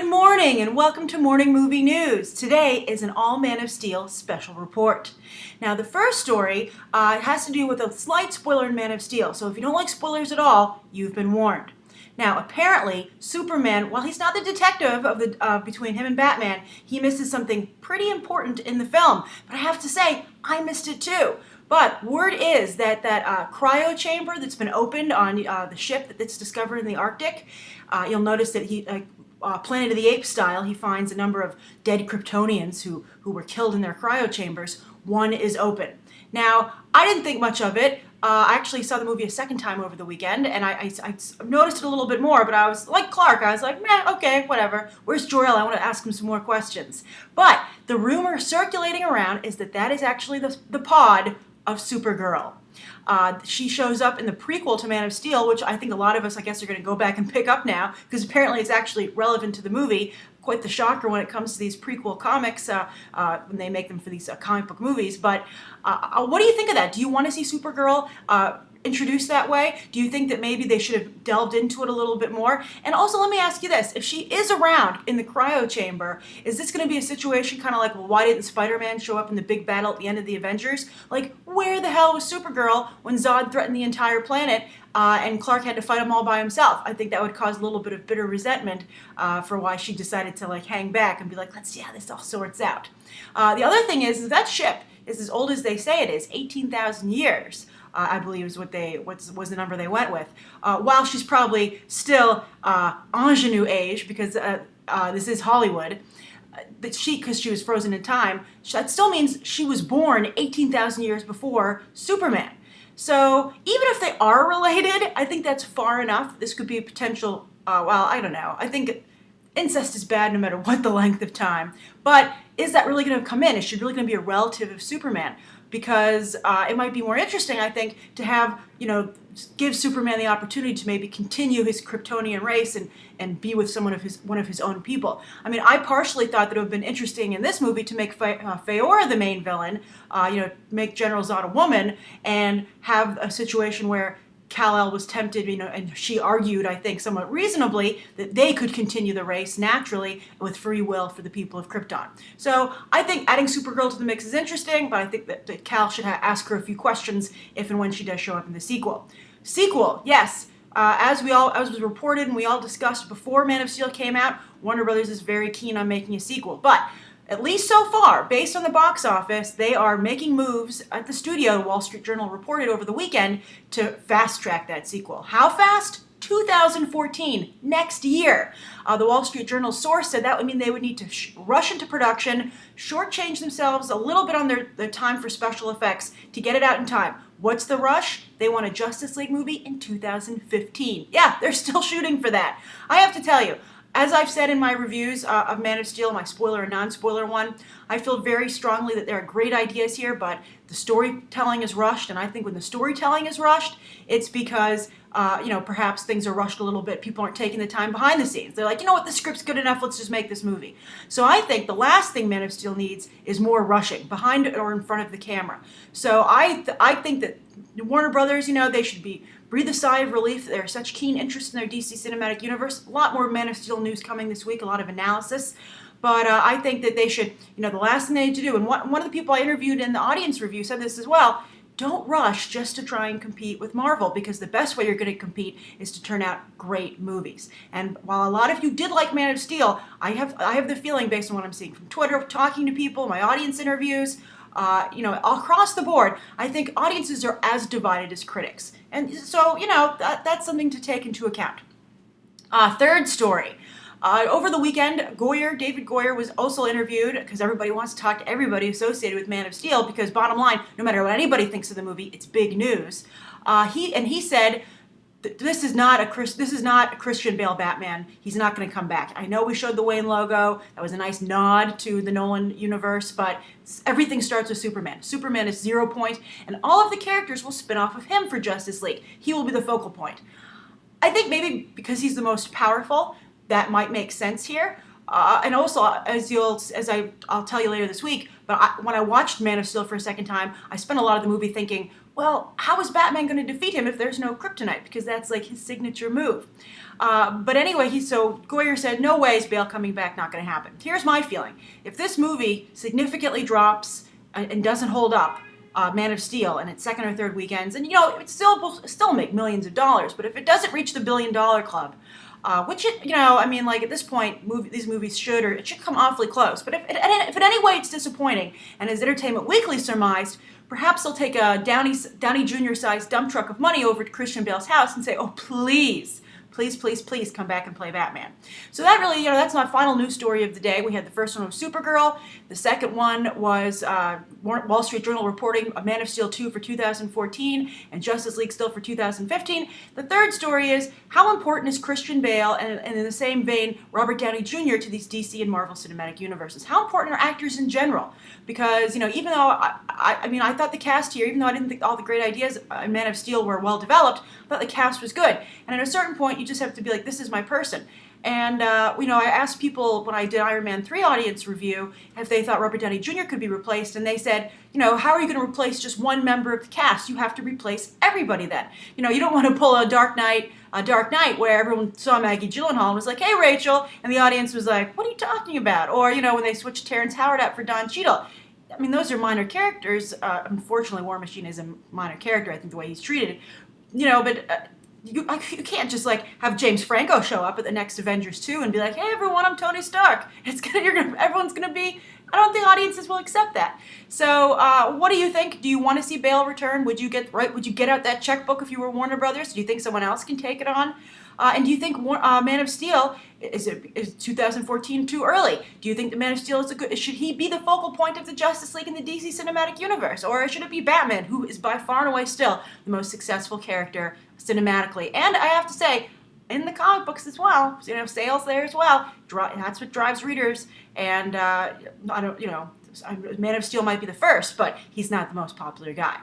Good morning and welcome to Morning Movie News. Today is an All Man of Steel special report. Now the first story has to do with a slight spoiler in Man of Steel, so if you don't like spoilers at all, you've been warned. Now apparently Superman, while he's not the detective of the between him and Batman, he misses something pretty important in the film. But I have to say, I missed it too. But word is that cryo chamber that's been opened on the ship that's discovered in the Arctic, you'll notice that he, Planet of the Apes style, he finds a number of dead Kryptonians who were killed in their cryo chambers. One is open. Now, I didn't think much of it. I actually saw the movie a second time over the weekend, and I noticed it a little bit more, but I was like Clark. I was like, meh, okay, whatever. Where's Jor-El? I want to ask him some more questions. But the rumor circulating around is that is actually the pod of Supergirl. She shows up in the prequel to Man of Steel, which I think a lot of us, I guess, are going to go back and pick up now, because apparently it's actually relevant to the movie. Quite the shocker when it comes to these prequel comics, when they make them for these comic book movies. But what do you think of that? Do you want to see Supergirl introduced that way? Do you think that maybe they should have delved into it a little bit more? And also, let me ask you this. If she is around in the cryo chamber, is this going to be a situation kind of like, well, why didn't Spider-Man show up in the big battle at the end of the Avengers? Like, where the hell was Supergirl when Zod threatened the entire planet and Clark had to fight them all by himself? I think that would cause a little bit of bitter resentment for why she decided to like hang back and be like, let's see how this all sorts out. The other thing is that ship is as old as they say it is, 18,000 years. I believe is was the number they went with. While she's probably still ingenue age, because this is Hollywood, because she was frozen in time, that still means she was born 18,000 years before Superman. So even if they are related, I think that's far enough. This could be a potential, well, I don't know. I think incest is bad no matter what the length of time. But is that really going to come in? Is she really going to be a relative of Superman? Because it might be more interesting, I think, to have, give Superman the opportunity to maybe continue his Kryptonian race and be with one of his own people. I mean, I partially thought that it would have been interesting in this movie to make Faora the main villain, make General Zod a woman, and have a situation where Kal-El was tempted, and she argued, I think, somewhat reasonably, that they could continue the race naturally with free will for the people of Krypton. So I think adding Supergirl to the mix is interesting, but I think that Kal should ask her a few questions if and when she does show up in the sequel. Sequel, yes. As was reported and we all discussed before Man of Steel came out, Warner Brothers is very keen on making a sequel. But at least so far, based on the box office, they are making moves at the studio, Wall Street Journal reported over the weekend, to fast-track that sequel. How fast? 2014, next year. The Wall Street Journal source said that would mean they would need to rush into production, shortchange themselves a little bit on their time for special effects to get it out in time. What's the rush? They want a Justice League movie in 2015. Yeah, they're still shooting for that. I have to tell you, as I've said in my reviews of Man of Steel, my spoiler and non-spoiler one, I feel very strongly that there are great ideas here, but the storytelling is rushed, and I think when the storytelling is rushed, it's because, perhaps things are rushed a little bit. People aren't taking the time behind the scenes. They're like, you know what, the script's good enough, let's just make this movie. So I think the last thing Man of Steel needs is more rushing, behind or in front of the camera. So I think that Warner Brothers, they should breathe a sigh of relief that there's such keen interest in their DC Cinematic Universe. A lot more Man of Steel news coming this week, a lot of analysis. But I think that they should, the last thing they need to do, and one of the people I interviewed in the audience review said this as well, don't rush just to try and compete with Marvel, because the best way you're going to compete is to turn out great movies. And while a lot of you did like Man of Steel, I have the feeling, based on what I'm seeing from Twitter, talking to people, my audience interviews, across the board, I think audiences are as divided as critics. And so, that's something to take into account. Third story. Over the weekend, David Goyer was also interviewed, because everybody wants to talk to everybody associated with Man of Steel, because bottom line, no matter what anybody thinks of the movie, it's big news. He said, this is not a Christian Bale Batman. He's not going to come back. I know we showed the Wayne logo. That was a nice nod to the Nolan universe, but everything starts with Superman. Superman is 0 point, and all of the characters will spin off of him for Justice League. He will be the focal point. I think maybe because he's the most powerful, that might make sense here. And also, I'll tell you later this week, but when I watched Man of Steel for a second time, I spent a lot of the movie thinking, well, how is Batman going to defeat him if there's no kryptonite? Because that's like his signature move. But anyway, so Goyer said, no way is Bale coming back, not going to happen. Here's my feeling. If this movie significantly drops and doesn't hold up, Man of Steel in its second or third weekends, and it still make millions of dollars, but if it doesn't reach the $1 billion club, which at this point, these movies it should come awfully close. But if in any way it's disappointing, and as Entertainment Weekly surmised, perhaps they'll take a Downey Jr. sized dump truck of money over to Christian Bale's house and say, oh, please come back and play Batman. So that really, that's my final news story of the day. We had the first one was Supergirl. The second one was Wall Street Journal reporting a Man of Steel 2 for 2014 and Justice League still for 2015. The third story is how important is Christian Bale and in the same vein, Robert Downey Jr. to these DC and Marvel cinematic universes? How important are actors in general? Because, even though I thought the cast here, even though I didn't think all the great ideas in Man of Steel were well developed, I thought the cast was good. And at a certain point, you just have to be like, this is my person. And, I asked people when I did Iron Man 3 audience review if they thought Robert Downey Jr. could be replaced, and they said, how are you going to replace just one member of the cast? You have to replace everybody then. You don't want to pull a Dark Knight where everyone saw Maggie Gyllenhaal and was like, hey, Rachel, and the audience was like, what are you talking about? Or, when they switched Terrence Howard out for Don Cheadle. Those are minor characters. Unfortunately, War Machine is a minor character, I think, the way he's treated. But you can't just have James Franco show up at the next Avengers 2 and be like, hey everyone, I'm Tony Stark. Everyone's gonna be. I don't think audiences will accept that. So, what do you think? Do you want to see Bale return? Would you get out that checkbook if you were Warner Brothers? Do you think someone else can take it on? And do you think Man of Steel is 2014 too early? Do you think the Man of Steel should he be the focal point of the Justice League in the DC cinematic universe, or should it be Batman, who is by far and away still the most successful character cinematically? And I have to say, in the comic books as well, sales there as well. That's what drives readers. And Man of Steel might be the first, but he's not the most popular guy.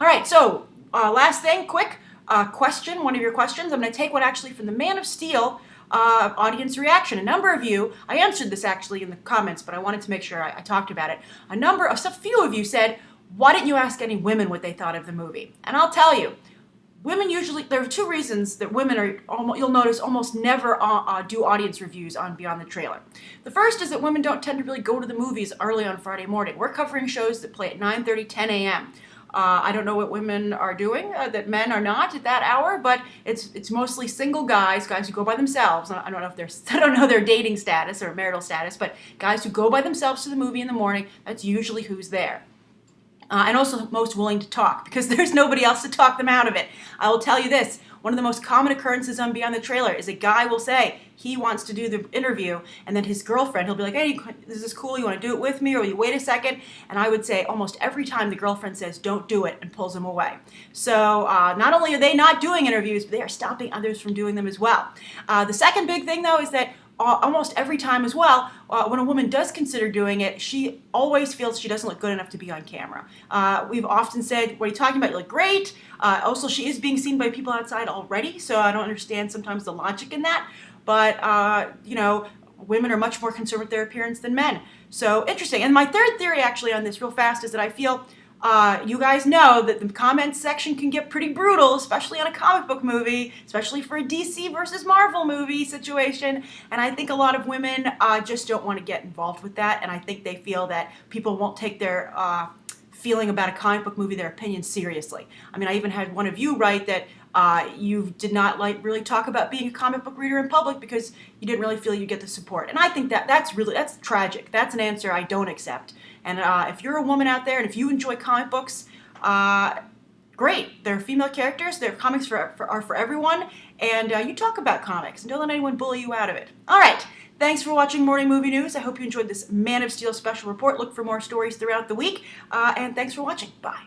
All right, so last thing, quick. Question, one of your questions. I'm going to take one actually from the Man of Steel audience reaction. A number of you, I answered this actually in the comments, but I wanted to make sure I talked about it. A few of you said, why didn't you ask any women what they thought of the movie? And I'll tell you, women usually, there are two reasons that women you'll notice almost never do audience reviews on Beyond the Trailer. The first is that women don't tend to really go to the movies early on Friday morning. We're covering shows that play at 9:30, 10 a.m. I don't know what women are doing that men are not at that hour, but it's mostly single guys who go by themselves. I don't know their dating status or marital status, but guys who go by themselves to the movie in the morning. That's usually who's there. And also most willing to talk, because there's nobody else to talk them out of it. I will tell you this. One of the most common occurrences on Beyond the Trailer is a guy will say he wants to do the interview, and then his girlfriend, he'll be like, hey, is this cool? You want to do it with me, or will you wait a second? And I would say almost every time the girlfriend says, don't do it, and pulls him away. So not only are they not doing interviews, but they are stopping others from doing them as well. The second big thing, though, is that almost every time as well, when a woman does consider doing it, she always feels she doesn't look good enough to be on camera. We've often said, what are you talking about? You look great. Also, she is being seen by people outside already, so I don't understand sometimes the logic in that. But, women are much more concerned with their appearance than men. So, interesting. And my third theory, actually, on this real fast is that I feel you guys know that the comments section can get pretty brutal, especially on a comic book movie, especially for a DC versus Marvel movie situation. And I think a lot of women just don't want to get involved with that. And I think they feel that people won't take their feeling about a comic book movie, their opinion, seriously. I even had one of you write that you did not really talk about being a comic book reader in public because you didn't really feel you get the support. And I think that's tragic. That's an answer I don't accept. And if you're a woman out there and if you enjoy comic books, great. They're female characters. They're comics are for everyone. And you talk about comics and don't let anyone bully you out of it. All right. Thanks for watching Morning Movie News. I hope you enjoyed this Man of Steel special report. Look for more stories throughout the week. And thanks for watching. Bye.